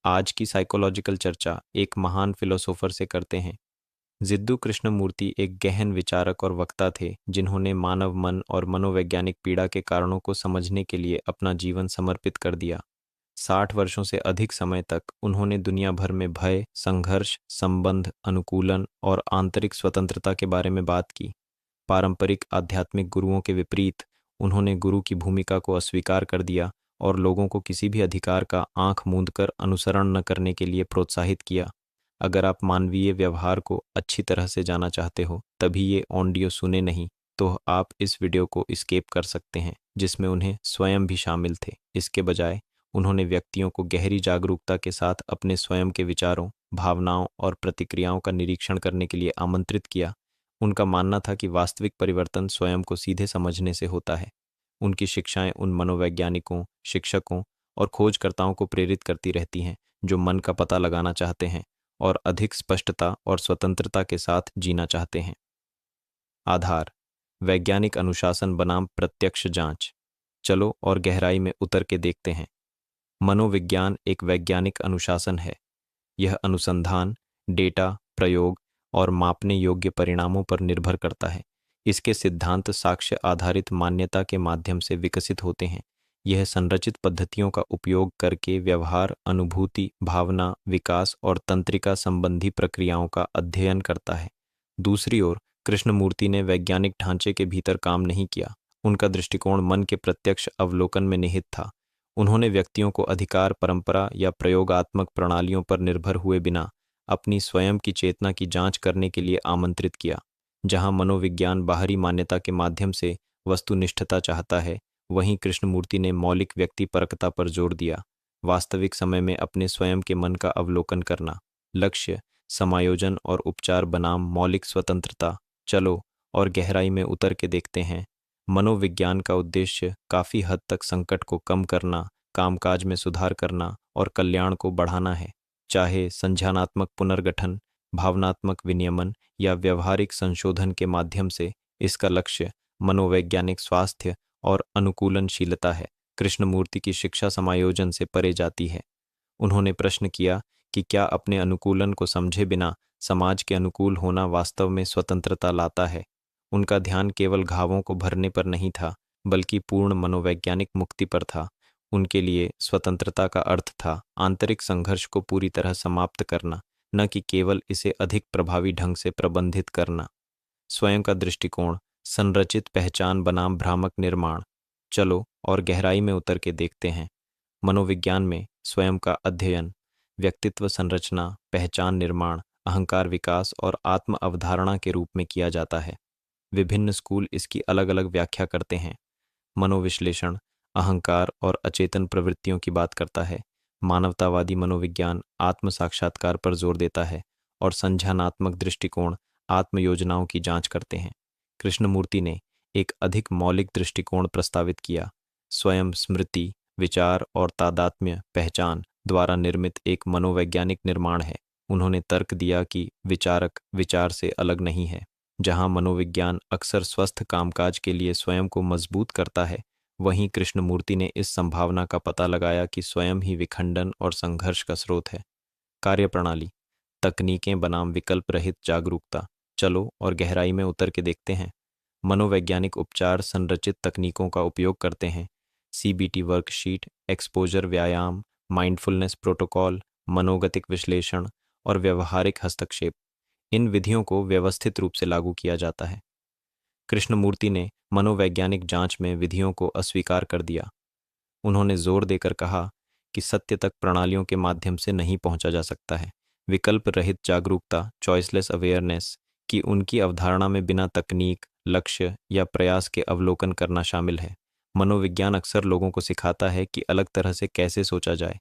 आज की साइकोलॉजिकल चर्चा एक महान फिलोसोफर से करते हैं। जिद्दू कृष्णमूर्ति एक गहन विचारक और वक्ता थे जिन्होंने मानव मन और मनोवैज्ञानिक पीड़ा के कारणों को समझने के लिए अपना जीवन समर्पित कर दिया। 60 वर्षों से अधिक समय तक उन्होंने दुनिया भर में भय, संघर्ष, संबंध, अनुकूलन और आंतरिक स्वतंत्रता के बारे में बात की। पारंपरिक आध्यात्मिक गुरुओं के विपरीत उन्होंने गुरु की भूमिका को अस्वीकार कर दिया और लोगों को किसी भी अधिकार का आंख मूंद कर अनुसरण न करने के लिए प्रोत्साहित किया। अगर आप मानवीय व्यवहार को अच्छी तरह से जाना चाहते हो तभी ये ऑडियो सुने नहीं तो आप इस वीडियो को स्किप कर सकते हैं जिसमें उन्हें स्वयं भी शामिल थे। इसके बजाय उन्होंने व्यक्तियों को गहरी जागरूकता के साथ अपने स्वयं के विचारों, भावनाओं और प्रतिक्रियाओं का निरीक्षण करने के लिए आमंत्रित किया। उनका मानना था कि वास्तविक परिवर्तन स्वयं को सीधे समझने से होता है। उनकी शिक्षाएं उन मनोवैज्ञानिकों, शिक्षकों और खोजकर्ताओं को प्रेरित करती रहती हैं जो मन का पता लगाना चाहते हैं और अधिक स्पष्टता और स्वतंत्रता के साथ जीना चाहते हैं। आधार: वैज्ञानिक अनुशासन बनाम प्रत्यक्ष जांच। चलो और गहराई में उतर के देखते हैं। मनोविज्ञान एक वैज्ञानिक अनुशासन है। यह अनुसंधान, डेटा, प्रयोग और मापने योग्य परिणामों पर निर्भर करता है। इसके सिद्धांत साक्ष्य आधारित मान्यता के माध्यम से विकसित होते हैं। यह संरचित पद्धतियों का उपयोग करके व्यवहार, अनुभूति, भावना, विकास और तंत्रिका संबंधी प्रक्रियाओं का अध्ययन करता है। दूसरी ओर कृष्णमूर्ति ने वैज्ञानिक ढांचे के भीतर काम नहीं किया। उनका दृष्टिकोण मन के प्रत्यक्ष अवलोकन में निहित था। उन्होंने व्यक्तियों को अधिकार, परंपरा या प्रयोगात्मक प्रणालियों पर निर्भर हुए बिना अपनी स्वयं की चेतना की जांच करने के लिए आमंत्रित किया। जहां मनोविज्ञान बाहरी मान्यता के माध्यम से वस्तुनिष्ठता चाहता है, वहीं कृष्णमूर्ति ने मौलिक व्यक्तिपरकता पर जोर दिया। वास्तविक समय में अपने स्वयं के मन का अवलोकन करना। लक्ष्य: समायोजन और उपचार बनाम मौलिक स्वतंत्रता। चलो और गहराई में उतर के देखते हैं। मनोविज्ञान का उद्देश्य काफ़ी हद तक संकट को कम करना, कामकाज में सुधार करना और कल्याण को बढ़ाना है। चाहे संज्ञानात्मक पुनर्गठन, भावनात्मक विनियमन या व्यवहारिक संशोधन के माध्यम से, इसका लक्ष्य मनोवैज्ञानिक स्वास्थ्य और अनुकूलनशीलता है। कृष्णमूर्ति की शिक्षा समायोजन से परे जाती है। उन्होंने प्रश्न किया कि क्या अपने अनुकूलन को समझे बिना समाज के अनुकूल होना वास्तव में स्वतंत्रता लाता है। उनका ध्यान केवल घावों को भरने पर नहीं था, बल्कि पूर्ण मनोवैज्ञानिक मुक्ति पर था। उनके लिए स्वतंत्रता का अर्थ था आंतरिक संघर्ष को पूरी तरह समाप्त करना, न कि केवल इसे अधिक प्रभावी ढंग से प्रबंधित करना। स्वयं का दृष्टिकोण: संरचित पहचान बनाम भ्रामक निर्माण। चलो और गहराई में उतर के देखते हैं। मनोविज्ञान में स्वयं का अध्ययन व्यक्तित्व संरचना, पहचान निर्माण, अहंकार विकास और आत्म अवधारणा के रूप में किया जाता है। विभिन्न स्कूल इसकी अलग अलग व्याख्या करते हैं। मनोविश्लेषण अहंकार और अचेतन प्रवृत्तियों की बात करता है। मानवतावादी मनोविज्ञान आत्म साक्षात्कार पर जोर देता है और संज्ञानात्मक दृष्टिकोण आत्म योजनाओं की जांच करते हैं। कृष्णमूर्ति ने एक अधिक मौलिक दृष्टिकोण प्रस्तावित किया। स्वयं स्मृति, विचार और तादात्म्य पहचान द्वारा निर्मित एक मनोवैज्ञानिक निर्माण है। उन्होंने तर्क दिया कि विचारक विचार से अलग नहीं है। जहां मनोविज्ञान अक्सर स्वस्थ कामकाज के लिए स्वयं को मजबूत करता है, वहीं कृष्णमूर्ति ने इस संभावना का पता लगाया कि स्वयं ही विखंडन और संघर्ष का स्रोत है। कार्यप्रणाली: तकनीकें बनाम विकल्प रहित जागरूकता। चलो और गहराई में उतर के देखते हैं। मनोवैज्ञानिक उपचार संरचित तकनीकों का उपयोग करते हैं। CBT वर्कशीट, एक्सपोजर व्यायाम, माइंडफुलनेस प्रोटोकॉल, मनोगतिक विश्लेषण और व्यवहारिक हस्तक्षेप। इन विधियों को व्यवस्थित रूप से लागू किया जाता है। कृष्णमूर्ति ने मनोवैज्ञानिक जांच में विधियों को अस्वीकार कर दिया। उन्होंने जोर देकर कहा कि सत्य तक प्रणालियों के माध्यम से नहीं पहुंचा जा सकता है। विकल्प रहित जागरूकता, चॉइसलेस अवेयरनेस, की उनकी अवधारणा में बिना तकनीक, लक्ष्य या प्रयास के अवलोकन करना शामिल है। मनोविज्ञान अक्सर लोगों को सिखाता है कि अलग तरह से कैसे सोचा जाए।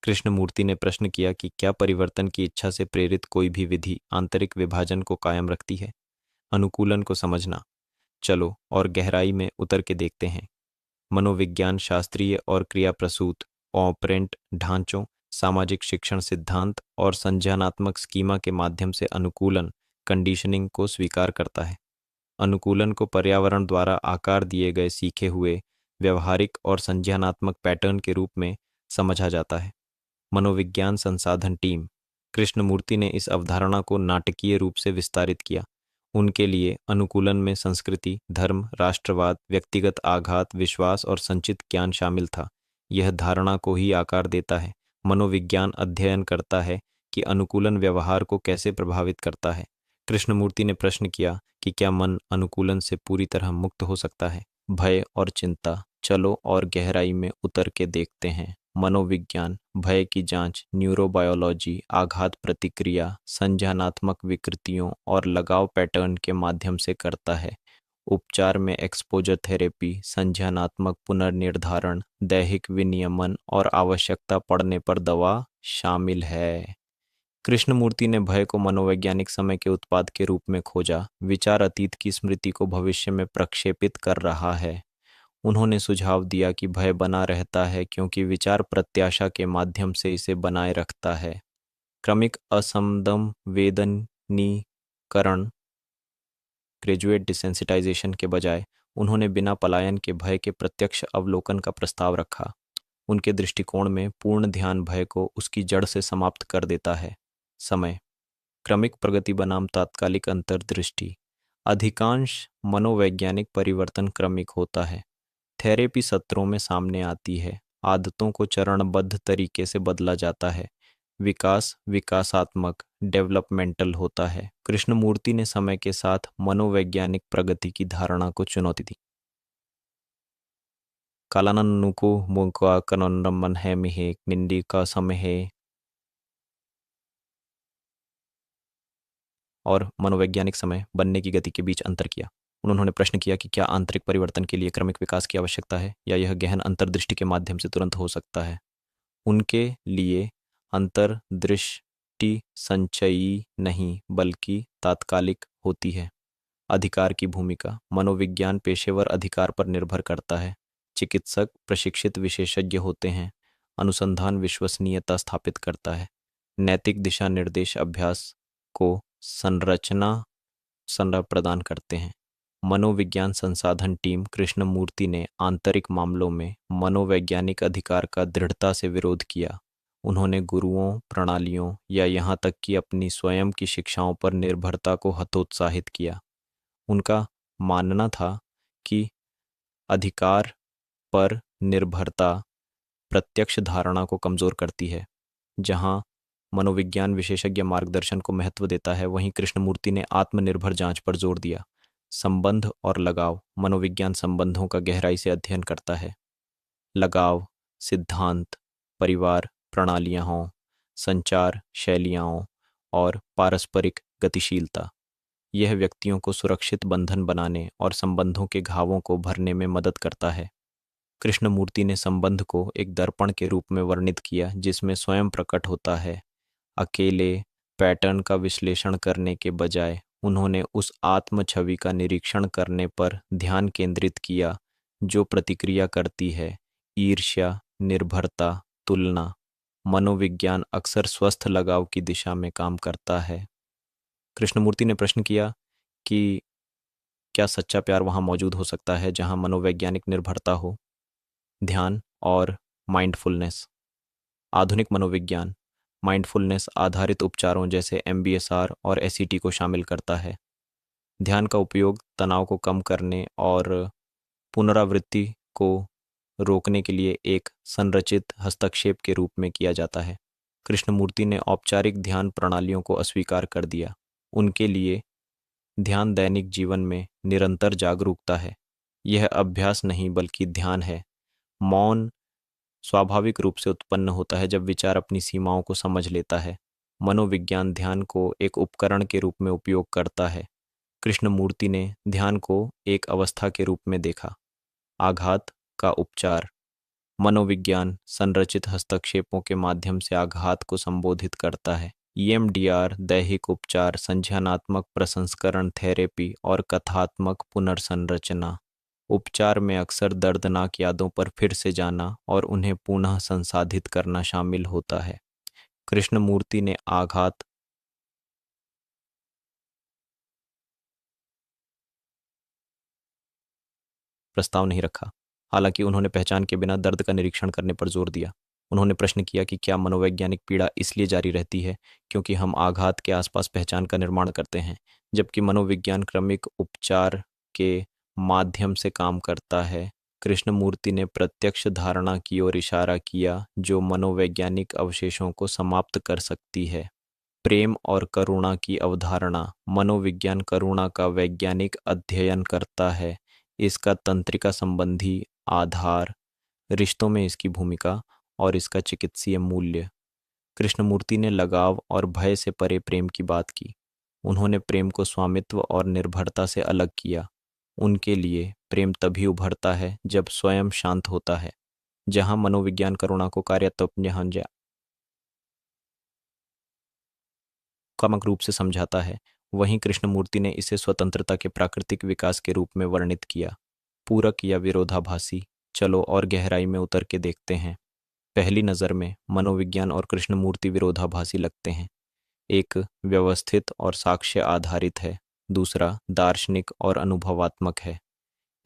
कृष्णमूर्ति ने प्रश्न किया कि क्या परिवर्तन की इच्छा से प्रेरित कोई भी विधि आंतरिक विभाजन को कायम रखती है। अनुकूलन को समझना। चलो और गहराई में उतर के देखते हैं। मनोविज्ञान शास्त्रीय और क्रिया प्रसूत, ऑपरेंट ढांचों, सामाजिक शिक्षण सिद्धांत और संज्ञानात्मक स्कीमा के माध्यम से अनुकूलन, कंडीशनिंग को स्वीकार करता है। अनुकूलन को पर्यावरण द्वारा आकार दिए गए सीखे हुए व्यवहारिक और संज्ञानात्मक पैटर्न के रूप में समझा जाता है। मनोविज्ञान संसाधन टीम। कृष्णमूर्ति ने इस अवधारणा को नाटकीय रूप से विस्तारित किया। उनके लिए अनुकूलन में संस्कृति, धर्म, राष्ट्रवाद, व्यक्तिगत आघात, विश्वास और संचित ज्ञान शामिल था। यह धारणा को ही आकार देता है। मनोविज्ञान अध्ययन करता है कि अनुकूलन व्यवहार को कैसे प्रभावित करता है। कृष्णमूर्ति ने प्रश्न किया कि क्या मन अनुकूलन से पूरी तरह मुक्त हो सकता है? भय और चिंता। चलो और गहराई में उतर के देखते हैं। मनोविज्ञान भय की जांच न्यूरोबायोलॉजी, आघात प्रतिक्रिया, संज्ञानात्मक विकृतियों और लगाव पैटर्न के माध्यम से करता है। उपचार में एक्सपोजर थेरेपी, संज्ञानात्मक पुनर्निर्धारण, दैहिक विनियमन और आवश्यकता पड़ने पर दवा शामिल है। कृष्णमूर्ति ने भय को मनोवैज्ञानिक समय के उत्पाद के रूप में खोजा। विचार अतीत की स्मृति को भविष्य में प्रक्षेपित कर रहा है। उन्होंने सुझाव दिया कि भय बना रहता है क्योंकि विचार प्रत्याशा के माध्यम से इसे बनाए रखता है। क्रमिक असंदम वेदनीकरण, ग्रेजुएट डिसेंसिटाइजेशन के बजाय उन्होंने बिना पलायन के भय के प्रत्यक्ष अवलोकन का प्रस्ताव रखा। उनके दृष्टिकोण में पूर्ण ध्यान भय को उसकी जड़ से समाप्त कर देता है। समय, क्रमिक प्रगति बनाम तात्कालिक अंतर्दृष्टि। अधिकांश मनोवैज्ञानिक परिवर्तन क्रमिक होता है। थेरेपी सत्रों में सामने आती है। आदतों को चरणबद्ध तरीके से बदला जाता है। विकास विकासात्मक डेवलपमेंटल होता है। कृष्णमूर्ति ने समय के साथ मनोवैज्ञानिक प्रगति की धारणा को चुनौती दी। कालाननुको मुका कनन्नम मन है मिहे निंदी का समय है और मनोवैज्ञानिक समय बनने की गति के बीच अंतर किया। उन्होंने प्रश्न किया कि क्या आंतरिक परिवर्तन के लिए क्रमिक विकास की आवश्यकता है या यह गहन अंतर्दृष्टि के माध्यम से तुरंत हो सकता है। उनके लिए अंतर्दृष्टि संचयी नहीं बल्कि तात्कालिक होती है। अधिकार की भूमिका, मनोविज्ञान पेशेवर अधिकार पर निर्भर करता है। चिकित्सक प्रशिक्षित विशेषज्ञ होते हैं। अनुसंधान विश्वसनीयता स्थापित करता है। नैतिक दिशा निर्देश अभ्यास को संरचना प्रदान करते हैं। मनोविज्ञान संसाधन टीम कृष्णमूर्ति ने आंतरिक मामलों में मनोवैज्ञानिक अधिकार का दृढ़ता से विरोध किया। उन्होंने गुरुओं, प्रणालियों या यहाँ तक कि अपनी स्वयं की शिक्षाओं पर निर्भरता को हतोत्साहित किया। उनका मानना था कि अधिकार पर निर्भरता प्रत्यक्ष धारणा को कमजोर करती है। जहाँ मनोविज्ञान विशेषज्ञ मार्गदर्शन को महत्व देता है, वहीं कृष्णमूर्ति ने आत्मनिर्भर जांच पर जोर दिया। संबंध और लगाव, मनोविज्ञान संबंधों का गहराई से अध्ययन करता है। लगाव सिद्धांत, परिवार प्रणालियाँ हों, संचार शैलियाँ और पारस्परिक गतिशीलता, यह व्यक्तियों को सुरक्षित बंधन बनाने और संबंधों के घावों को भरने में मदद करता है। कृष्णमूर्ति ने संबंध को एक दर्पण के रूप में वर्णित किया जिसमें स्वयं प्रकट होता है। अकेले पैटर्न का विश्लेषण करने के बजाय उन्होंने उस आत्म छवि का निरीक्षण करने पर ध्यान केंद्रित किया जो प्रतिक्रिया करती है। ईर्ष्या, निर्भरता, तुलना। मनोविज्ञान अक्सर स्वस्थ लगाव की दिशा में काम करता है। कृष्णमूर्ति ने प्रश्न किया कि क्या सच्चा प्यार वहाँ मौजूद हो सकता है जहाँ मनोवैज्ञानिक निर्भरता हो? ध्यान और माइंडफुलनेस। आधुनिक मनोविज्ञान माइंडफुलनेस आधारित उपचारों जैसे MBSR और SET को शामिल करता है। ध्यान का उपयोग तनाव को कम करने और पुनरावृत्ति को रोकने के लिए एक संरचित हस्तक्षेप के रूप में किया जाता है। कृष्णमूर्ति ने औपचारिक ध्यान प्रणालियों को अस्वीकार कर दिया। उनके लिए ध्यान दैनिक जीवन में निरंतर जागरूकता है। यह अभ्यास नहीं बल्कि ध्यान है। मौन स्वाभाविक रूप से उत्पन्न होता है जब विचार अपनी सीमाओं को समझ लेता है। मनोविज्ञान ध्यान को एक उपकरण के रूप में उपयोग करता है। कृष्णमूर्ति ने ध्यान को एक अवस्था के रूप में देखा। आघात का उपचार, मनोविज्ञान संरचित हस्तक्षेपों के माध्यम से आघात को संबोधित करता है। EMDR, दैहिक उपचार, संज्ञानात्मक प्रसंस्करण थेरेपी और कथात्मक पुनर्संरचना। उपचार में अक्सर दर्दनाक यादों पर फिर से जाना और उन्हें पुनः संसाधित करना शामिल होता है। कृष्णमूर्ति ने आघात प्रस्ताव नहीं रखा, हालांकि उन्होंने पहचान के बिना दर्द का निरीक्षण करने पर जोर दिया। उन्होंने प्रश्न किया कि क्या मनोवैज्ञानिक पीड़ा इसलिए जारी रहती है क्योंकि हम आघात के आसपास पहचान का निर्माण करते हैं, जबकि मनोविज्ञान क्रमिक उपचार के माध्यम से काम करता है। कृष्णमूर्ति ने प्रत्यक्ष धारणा की ओर इशारा किया जो मनोवैज्ञानिक अवशेषों को समाप्त कर सकती है। प्रेम और करुणा की अवधारणा। मनोविज्ञान करुणा का वैज्ञानिक अध्ययन करता है, इसका तंत्रिका संबंधी आधार, रिश्तों में इसकी भूमिका और इसका चिकित्सीय मूल्य। कृष्णमूर्ति ने लगाव और भय से परे प्रेम की बात की। उन्होंने प्रेम को स्वामित्व और निर्भरता से अलग किया। उनके लिए प्रेम तभी उभरता है जब स्वयं शांत होता है। जहां मनोविज्ञान करुणा को कार्यात्मक रूप से समझाता है, वहीं कृष्णमूर्ति ने इसे स्वतंत्रता के प्राकृतिक विकास के रूप में वर्णित किया। पूरक या विरोधाभासी। चलो और गहराई में उतर के देखते हैं। पहली नज़र में मनोविज्ञान और कृष्णमूर्ति विरोधाभासी लगते हैं। एक व्यवस्थित और साक्ष्य आधारित है, दूसरा दार्शनिक और अनुभवात्मक है।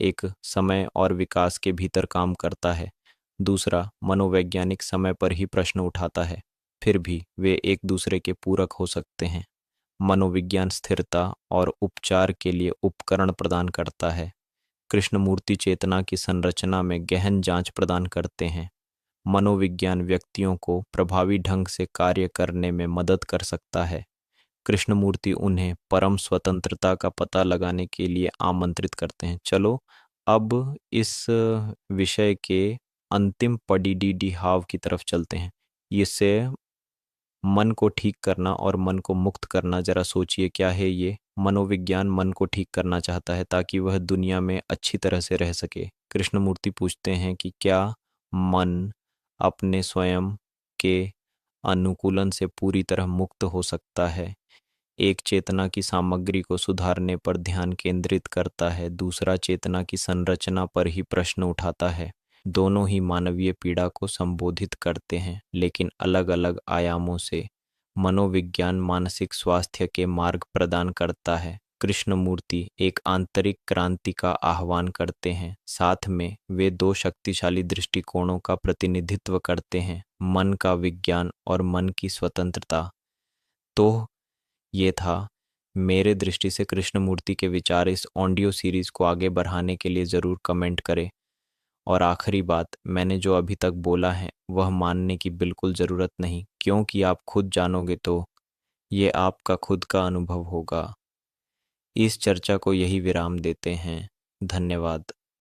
एक समय और विकास के भीतर काम करता है, दूसरा मनोवैज्ञानिक समय पर ही प्रश्न उठाता है। फिर भी वे एक दूसरे के पूरक हो सकते हैं। मनोविज्ञान स्थिरता और उपचार के लिए उपकरण प्रदान करता है। कृष्णमूर्ति चेतना की संरचना में गहन जांच प्रदान करते हैं। मनोविज्ञान व्यक्तियों को प्रभावी ढंग से कार्य करने में मदद कर सकता है। कृष्णमूर्ति उन्हें परम स्वतंत्रता का पता लगाने के लिए आमंत्रित करते हैं। चलो अब इस विषय के अंतिम पड़ी हाव की तरफ चलते हैं। इससे मन को ठीक करना और मन को मुक्त करना, जरा सोचिए क्या है ये। मनोविज्ञान मन को ठीक करना चाहता है ताकि वह दुनिया में अच्छी तरह से रह सके। कृष्णमूर्ति पूछते हैं कि क्या मन अपने स्वयं के अनुकूलन से पूरी तरह मुक्त हो सकता है। एक चेतना की सामग्री को सुधारने पर ध्यान केंद्रित करता है, दूसरा चेतना की संरचना पर ही प्रश्न उठाता है। दोनों ही मानवीय पीड़ा को संबोधित करते हैं, लेकिन अलग अलग आयामों से। मनोविज्ञान मानसिक स्वास्थ्य के मार्ग प्रदान करता है। कृष्णमूर्ति एक आंतरिक क्रांति का आह्वान करते हैं। साथ में वे दो शक्तिशाली दृष्टिकोणों का प्रतिनिधित्व करते हैं, मन का विज्ञान और मन की स्वतंत्रता। तो ये था मेरे दृष्टि से कृष्णमूर्ति के विचार। इस ऑडियो सीरीज को आगे बढ़ाने के लिए ज़रूर कमेंट करें। और आखिरी बात, मैंने जो अभी तक बोला है वह मानने की बिल्कुल ज़रूरत नहीं, क्योंकि आप खुद जानोगे तो ये आपका खुद का अनुभव होगा। इस चर्चा को यही विराम देते हैं। धन्यवाद।